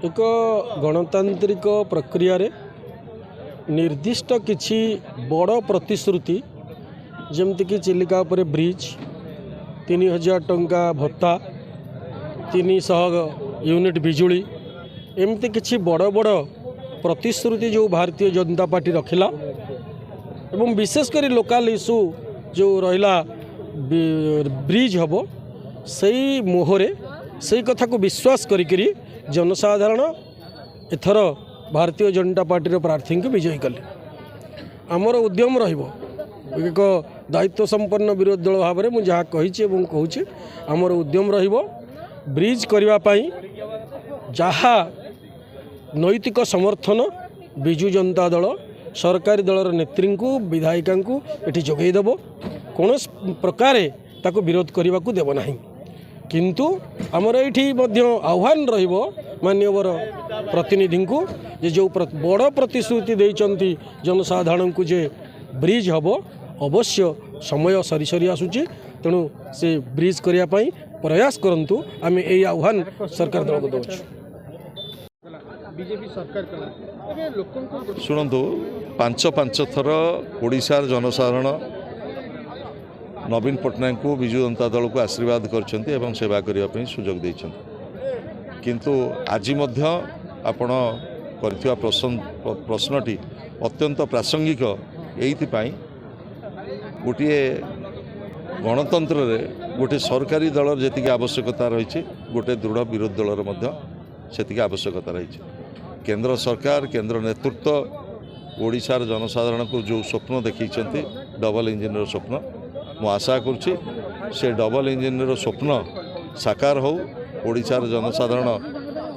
एक गणतांत्रिक प्रक्रिया रे निर्दिष्ट किछि बड़ प्रतिश्रुति जमती कि चिलिका पर ब्रिज 3000 टंका भत्ता 300 यूनिट बिजुली एमती किछि बड़ बड़ प्रतिश्रुति जो भारतीय जनता पार्टी रखिला एवं विशेषकर लोकल इश्यू जो रहिला ब्रिज हम से मोहरे से कथा को विश्वास करी जनसाधारण एथर भारतीय जनता पार्टी प्रार्थी को विजयी कले आमर उद्यम एक दायित्व संपन्न विरोधी दल भाव में मुझे कहूँ आमर उद्यम ब्रिज करने जहा नैतिक समर्थन विजु जनता दल सरकारी दलर नेत्री को विधायिका को ये जोगेदेव कौन प्रकार ताको विरोध करने को देव ना किंतु आमर ये आह्वान मान्यवर प्रतिनिधि को जो बड़ प्रतिश्रुति देइचंती जनसाधारण को जे ब्रिज हम अवश्य समय सरी सरी आसूची तेणु से ब्रिज करने प्रयास करंतु आम यही आह्वान सरकार दल को दौर शुणु पांच पांच थर ओडिशार जनसाधारण नवीन पट्टनायक को विजु जनता दल को आशीर्वाद कर सेवा करने सुजोग देइछन किंतु आज आपण करथिबा प्रश्नटी अत्यंत प्रासंगिक एइथिपाई गोटे गणतंत्र रे गोटे सरकारी दलर जेतिकी आवश्यकता रही गोटे दृढ़ विरोधी दलर मध्य सेतिकी आवश्यकता रही केंद्र सरकार केंद्र नेतृत्व ओडिशार जनसाधारण को जो स्वप्न देखी डबल इंजिन स्वप्न मु आशा करुच्ची से डबल इंजिन स्वप्न साकार हो ओडिशार जनसाधारण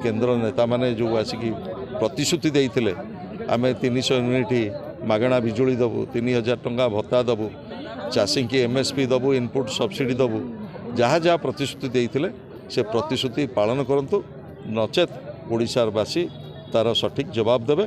केंद्र नेता माने जो आसिकी प्रतिश्रुति देइथिले आमे 300 यूनिट मागणा बिजुली दबु 3000 टंका भत्ता दबु चाषी की एमएसपी दबु इनपुट सब्सिडी दबु जहाँ जहाँ प्रतिश्रुति देइथिले से प्रतिश्रुति पालन करंतु नचेत ओडिशार बासी तार सठिक जवाब देवे।